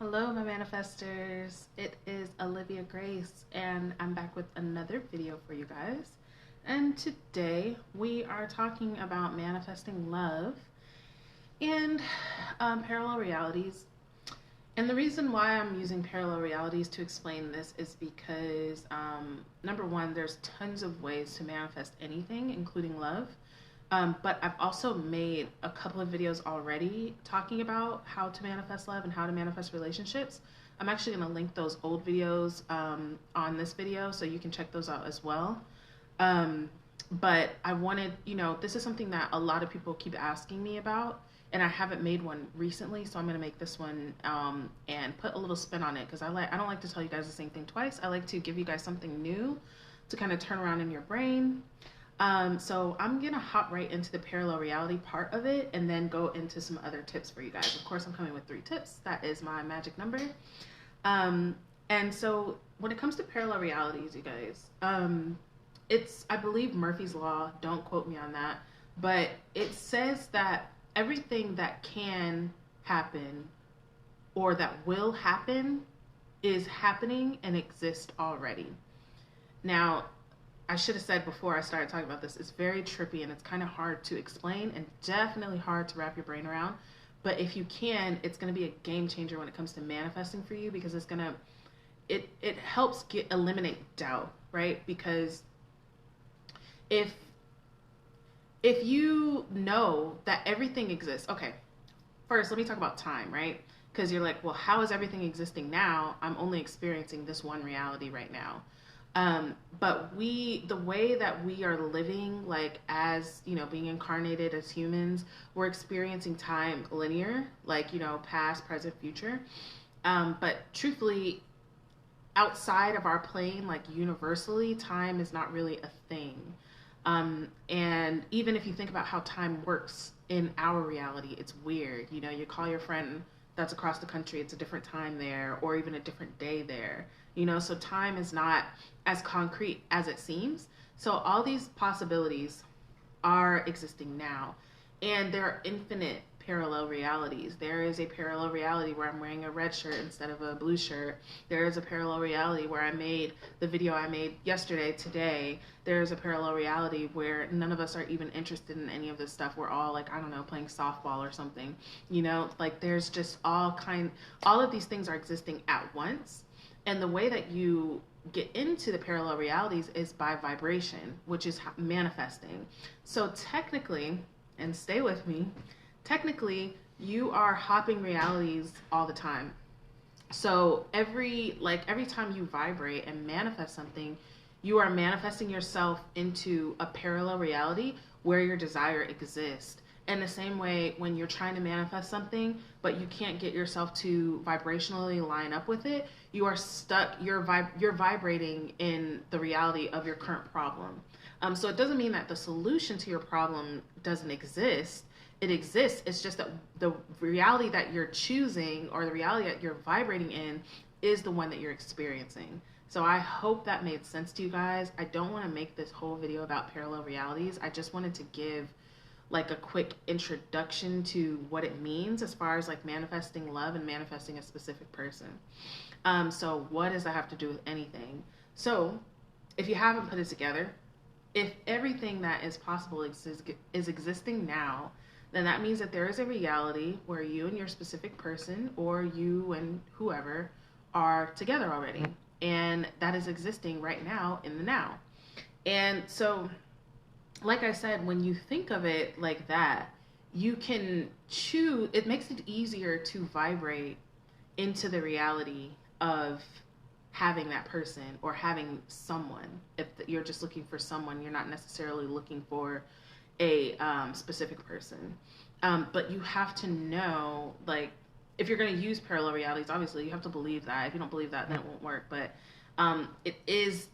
Hello, my manifestors. It is Olivia Grace, and I'm back with another video for you guys. And today we are talking about manifesting love and parallel realities. And the reason why I'm using parallel realities to explain this is because, number one, there's tons of ways to manifest anything, including love. But I've also made a couple of videos already talking about how to manifest love and how to manifest relationships. I'm actually going to link those old videos on this video so you can check those out as well. But I wanted, this is something that a lot of people keep asking me about, and I haven't made one recently, so I'm going to make this one and put a little spin on it because I don't like to tell you guys the same thing twice. I like to give you guys something new to kind of turn around in your brain. So I'm gonna hop right into the parallel reality part of it and then go into some other tips for you guys. Of course, I'm coming with 3 tips. That is my magic number. And so when it comes to parallel realities, you guys, it's, I believe, Murphy's Law. Don't quote me on that. But it says that everything that can happen or that will happen is happening and exists already. Now, I should have said before I started talking about this, it's very trippy and it's kind of hard to explain and definitely hard to wrap your brain around. But if you can, it's going to be a game changer when it comes to manifesting for you because it's going to, it helps eliminate doubt, right? Because if you know that everything exists, okay, first let me talk about time, right? Because you're like, well, how is everything existing now? I'm only experiencing this one reality right now. But the way that we are living, like as, being incarnated as humans, we're experiencing time linear, like, past, present, future. But truthfully, outside of our plane, like universally, time is not really a thing. And even if you think about how time works in our reality, it's weird. You call your friend that's across the country, it's a different time there, or even a different day there. So time is not as concrete as it seems. So all these possibilities are existing now. And there are infinite parallel realities. There is a parallel reality where I'm wearing a red shirt instead of a blue shirt. There is a parallel reality where I made the video I made yesterday, today. There's a parallel reality where none of us are even interested in any of this stuff. We're all like, I don't know, playing softball or something. Like there's just all of these things are existing at once. And the way that you get into the parallel realities is by vibration, which is manifesting. So technically, and stay with me, technically you are hopping realities all the time. So every time you vibrate and manifest something, you are manifesting yourself into a parallel reality where your desire exists. In the same way, when you're trying to manifest something, but you can't get yourself to vibrationally line up with it, you are stuck. You're vibrating in the reality of your current problem. So it doesn't mean that the solution to your problem doesn't exist. It exists. It's just that the reality that you're choosing or the reality that you're vibrating in is the one that you're experiencing. So I hope that made sense to you guys. I don't want to make this whole video about parallel realities. I just wanted to give like a quick introduction to what it means as far as like manifesting love and manifesting a specific person. So what does that have to do with anything? So if you haven't put it together, if everything that is possible is existing now, then that means that there is a reality where you and your specific person or you and whoever are together already. And that is existing right now in the now. And so, like I said, when you think of it like that, you can choose, it makes it easier to vibrate into the reality of having that person or having someone. If you're just looking for someone, you're not necessarily looking for a specific person. But you have to know, like, if you're going to use parallel realities, obviously you have to believe that. If you don't believe that, then it won't work. But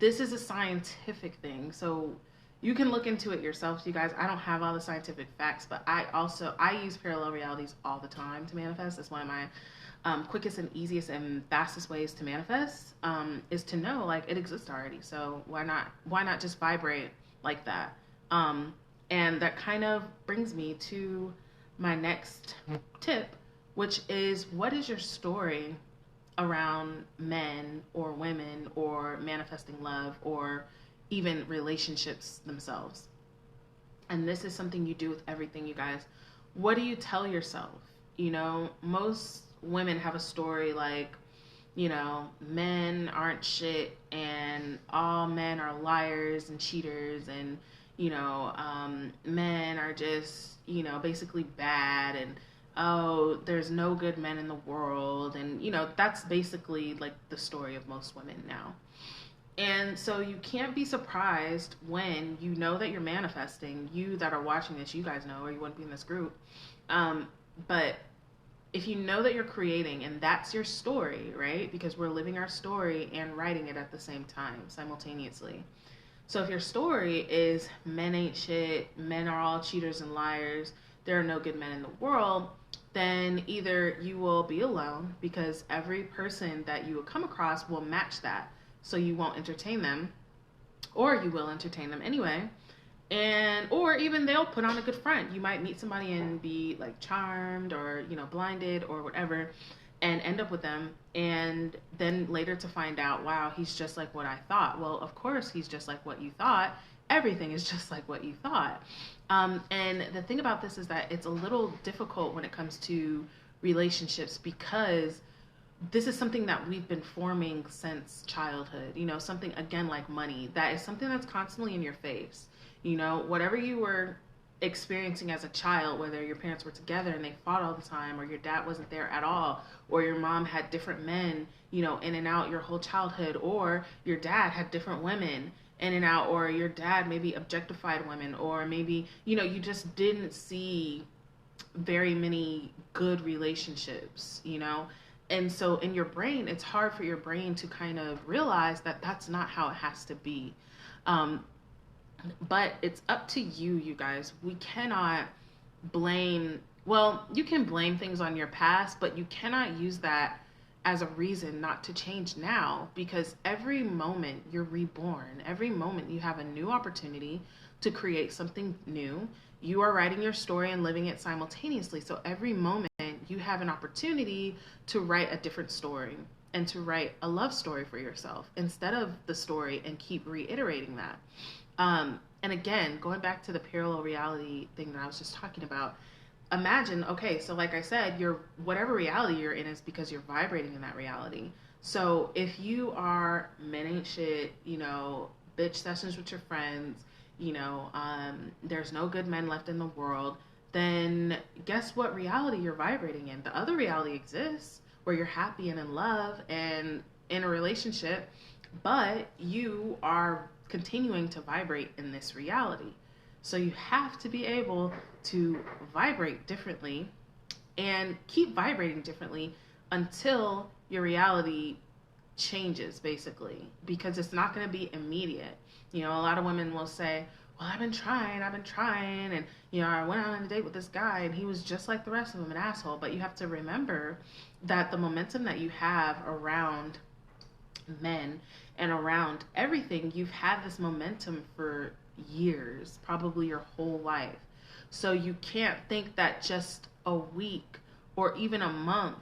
this is a scientific thing. So you can look into it yourself, you guys. I don't have all the scientific facts, but I use parallel realities all the time to manifest. It's one of my quickest and easiest and fastest ways to manifest, is to know like it exists already. So why not just vibrate like that? And that kind of brings me to my next tip, which is, what is your story around men or women or manifesting love or even relationships themselves. And this is something you do with everything, you guys. What do you tell yourself? You know, most women have a story like, you know, men aren't shit and all men are liars and cheaters, and, you know, men are just, you know, basically bad, and oh, there's no good men in the world. And, you know, that's basically like the story of most women now. And so you can't be surprised when you know that you're manifesting. You that are watching this, you guys know, or you wouldn't be in this group. Um, but if you know that you're creating and that's your story, right? Because we're living our story and writing it at the same time, simultaneously. So if your story is men ain't shit, men are all cheaters and liars, there are no good men in the world, then either you will be alone because every person that you will come across will match that. So you won't entertain them, or you will entertain them anyway. And or even they'll put on a good front. You might meet somebody and be like charmed or, you know, blinded or whatever, and end up with them, and then later to find out, wow, he's just like what I thought. Well, of course he's just like what you thought. Everything is just like what you thought. And the thing about this is that it's a little difficult when it comes to relationships, because this is something that we've been forming since childhood. You know, something again like money, that is something that's constantly in your face. You know, whatever you were experiencing as a child, whether your parents were together and they fought all the time, or your dad wasn't there at all, or your mom had different men, you know, in and out your whole childhood, or your dad had different women in and out, or your dad maybe objectified women, or maybe, you know, you just didn't see very many good relationships, you know. And so in your brain, it's hard for your brain to kind of realize that that's not how it has to be. Um, but it's up to you, you guys. We cannot blame, well, you can blame things on your past, but you cannot use that as a reason not to change now, because every moment you're reborn, every moment you have a new opportunity to create something new. You are writing your story and living it simultaneously. So every moment you have an opportunity to write a different story and to write a love story for yourself instead of the story and keep reiterating that. And again, going back to the parallel reality thing that I was just talking about, imagine, okay, so like I said, your whatever reality you're in is because you're vibrating in that reality. So if you are men ain't shit, you know, bitch sessions with your friends, you know, there's no good men left in the world, then guess what reality you're vibrating in? The other reality exists where you're happy and in love and in a relationship, but you are continuing to vibrate in this reality. So you have to be able to vibrate differently and keep vibrating differently until your reality changes, basically, because it's not going to be immediate. You know, a lot of women will say, well, I've been trying, and, you know, I went out on a date with this guy and he was just like the rest of them, an asshole. But you have to remember that the momentum that you have around men and around everything, you've had this momentum for years, probably your whole life. So you can't think that just a week or even a month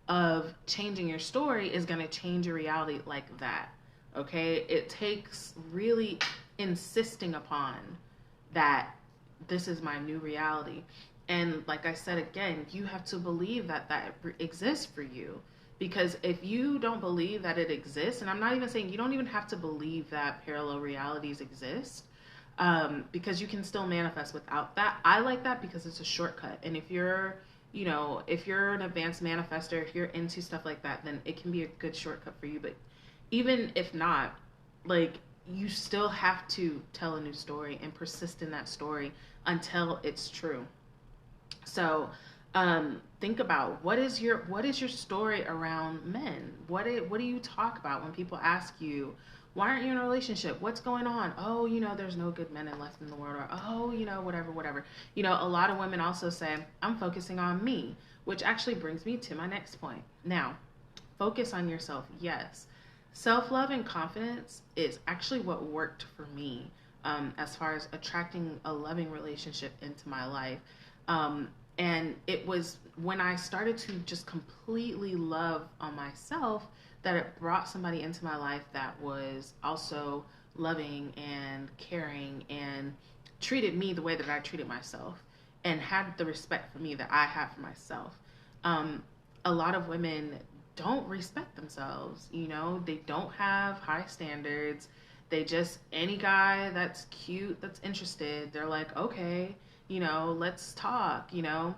of changing your story is going to change your reality like that. Okay? It takes really insisting upon that this is my new reality. And like I said again, you have to believe that that exists for you. Because if you don't believe that it exists, and I'm not even saying you don't even have to believe that parallel realities exist, because you can still manifest without that. I like that because it's a shortcut. And if you're, you know, if you're an advanced manifester, if you're into stuff like that, then it can be a good shortcut for you. But even if not, like, you still have to tell a new story and persist in that story until it's true. So, think about what is your story around men? What do you talk about when people ask you, why aren't you in a relationship? What's going on? Oh, you know, there's no good men left in the world, or oh, you know, whatever. You know, a lot of women also say, I'm focusing on me, which actually brings me to my next point. Now, focus on yourself, yes. Self-love and confidence is actually what worked for me, as far as attracting a loving relationship into my life. And it was when I started to just completely love on myself, that it brought somebody into my life that was also loving and caring and treated me the way that I treated myself and had the respect for me that I have for myself. Um, a lot of women don't respect themselves, you know, they don't have high standards. They just, any guy that's cute, that's interested, they're like, okay, you know, let's talk, you know.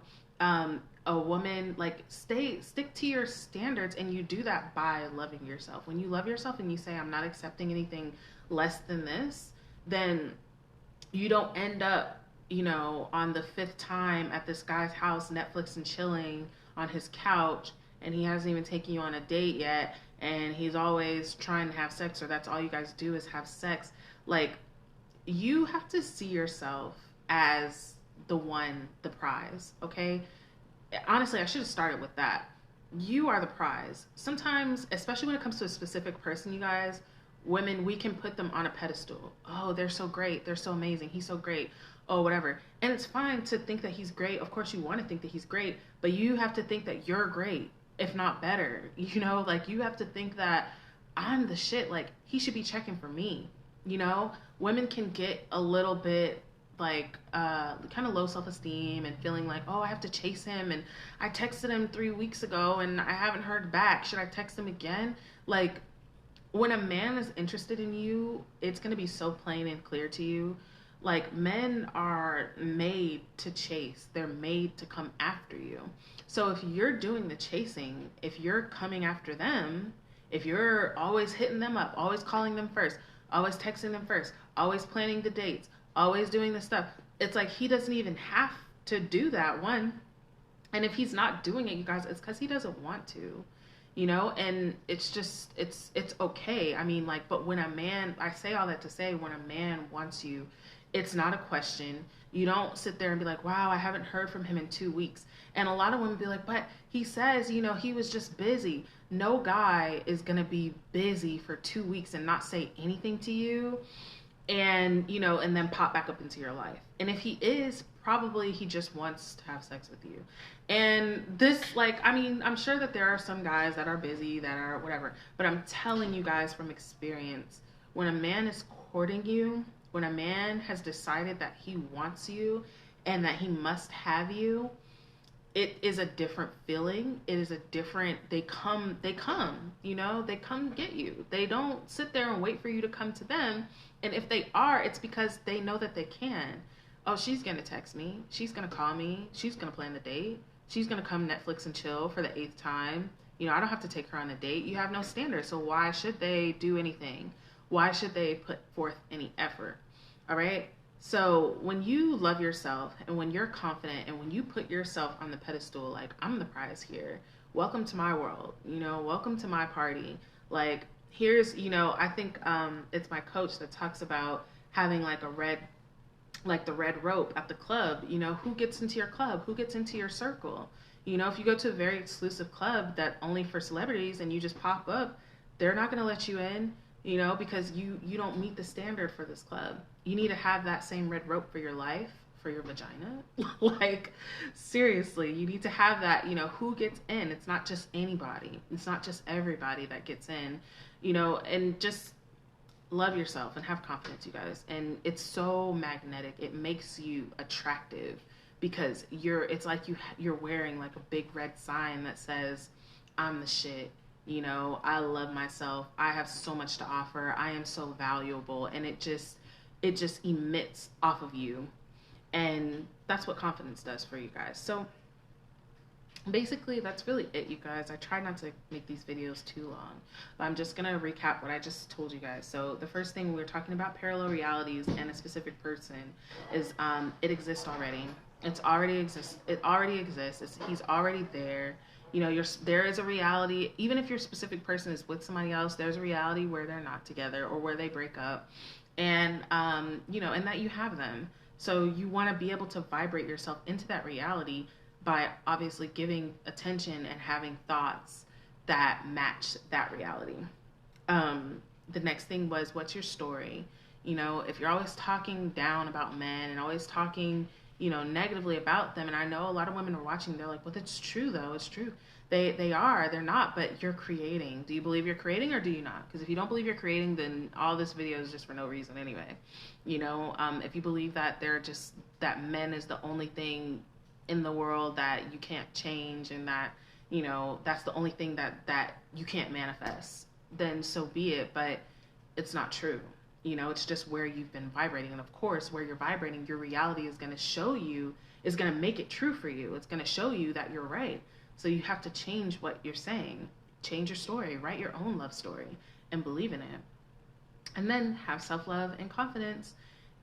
A woman, like, stick to your standards, and you do that by loving yourself. When you love yourself and you say, I'm not accepting anything less than this, then you don't end up, you know, on the fifth time at this guy's house, Netflix and chilling on his couch, and he hasn't even taken you on a date yet, and he's always trying to have sex, or that's all you guys do is have sex. Like, you have to see yourself as the one, the prize, okay? Honestly, I should have started with that. You are the prize. Sometimes, especially when it comes to a specific person, you guys, women, we can put them on a pedestal. Oh, they're so great. They're so amazing. He's so great. Oh, whatever. And it's fine to think that he's great. Of course, you want to think that he's great, but you have to think that you're great, if not better. You know, like, you have to think that I'm the shit. Like, he should be checking for me. You know, women can get a little bit like kind of low self-esteem and feeling like, oh, I have to chase him, and I texted him 3 weeks ago and I haven't heard back, should I text him again? Like, when a man is interested in you, it's going to be so plain and clear to you. Like, men are made to chase, they're made to come after you. So if you're doing the chasing, if you're coming after them, if you're always hitting them up, always calling them first, always texting them first, always planning the dates, always doing the stuff, it's like he doesn't even have to do that, one. And if he's not doing it, you guys, it's because he doesn't want to, you know. And it's just, it's okay. I mean, like, but when a man, I say all that to say, when a man wants you, it's not a question. You don't sit there and be like, wow, I haven't heard from him in 2 weeks. And a lot of women be like, but he says, you know, he was just busy. No guy is gonna be busy for 2 weeks and not say anything to you, and, you know, and then pop back up into your life. And if he is, probably he just wants to have sex with you. And this, like, I mean, I'm sure that there are some guys that are busy, that are whatever, but I'm telling you guys from experience, when a man is courting you, when a man has decided that he wants you and that he must have you, it is a different feeling. It is a different, they come, you know, they come get you. They don't sit there and wait for you to come to them. And if they are, it's because they know that they can. Oh, she's going to text me. She's going to call me. She's going to plan the date. She's going to come Netflix and chill for the eighth time. You know, I don't have to take her on a date. You have no standards. So why should they do anything? Why should they put forth any effort? All right. So when you love yourself and when you're confident and when you put yourself on the pedestal, like, I'm the prize here, welcome to my world, you know, welcome to my party. Like, here's, you know, I think it's my coach that talks about having like a red, like the red rope at the club. You know, who gets into your club? Who gets into your circle? You know, if you go to a very exclusive club that only for celebrities and you just pop up, they're not going to let you in, you know, because you don't meet the standard for this club. You need to have that same red rope for your life, for your vagina. Like, seriously, you need to have that, you know, who gets in. It's not just anybody. It's not just everybody that gets in, you know. And just love yourself and have confidence, you guys. And it's so magnetic. It makes you attractive because it's like you're wearing like a big red sign that says, I'm the shit. You know, I love myself. I have so much to offer. I am so valuable. And it just emits off of you. And that's what confidence does for you guys. So basically, that's really it, you guys. I try not to make these videos too long, but I'm just going to recap what I just told you guys. So the first thing, we were talking about parallel realities and a specific person is it exists already. It already exists. He's already there. You know, there is a reality, even if your specific person is with somebody else, there's a reality where they're not together or where they break up. And, you know, and that you have them. So you want to be able to vibrate yourself into that reality by obviously giving attention and having thoughts that match that reality. The next thing was, what's your story? You know, if you're always talking down about men and always talking, negatively about them. And I know a lot of women are watching. They're like, well, it's true though. It's true. They're not, but you're creating. Do you believe you're creating or do you not? Because if you don't believe you're creating, then all this video is just for no reason anyway. If you believe that that men is the only thing in the world that you can't change, and that, that's the only thing that you can't manifest, then so be it. But it's not true. It's just where you've been vibrating. And of course, where you're vibrating, your reality is going to show you, is going to make it true for you. It's going to show you that you're right. So you have to change what you're saying, change your story, write your own love story, and believe in it. And then have self-love and confidence.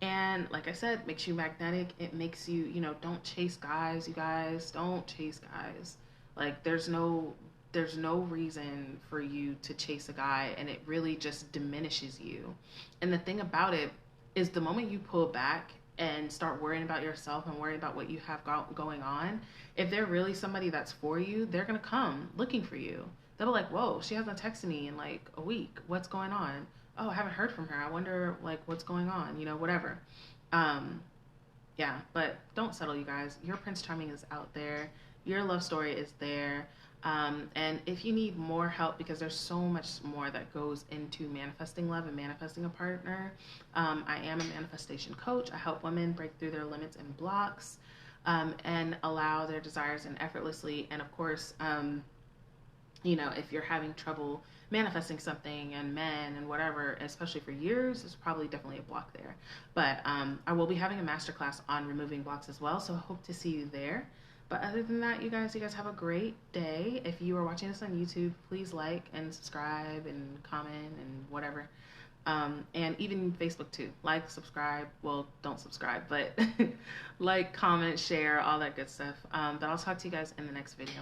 And like I said, makes you magnetic. It makes you, don't chase guys, you guys. Don't chase guys. Like, there's no reason for you to chase a guy, and it really just diminishes you. And the thing about it is, the moment you pull back and start worrying about yourself and worrying about what you have going on, if they're really somebody that's for you, they're gonna come looking for you. They'll be like, whoa, she hasn't texted me in like a week. What's going on? Oh, I haven't heard from her. I wonder like what's going on, whatever. Yeah, but don't settle, you guys. Your Prince Charming is out there. Your love story is there. And if you need more help, because there's so much more that goes into manifesting love and manifesting a partner, I am a manifestation coach. I help women break through their limits and blocks, and allow their desires in effortlessly. And of course, if you're having trouble manifesting something, and men and whatever, especially for years, is probably definitely a block there. But I will be having a masterclass on removing blocks as well, so I hope to see you there. But other than that, you guys have a great day. If you are watching this on YouTube, please like and subscribe and comment and whatever. And even Facebook too. Like, subscribe. Well, don't subscribe, but like, comment, share, all that good stuff. But I'll talk to you guys in the next video.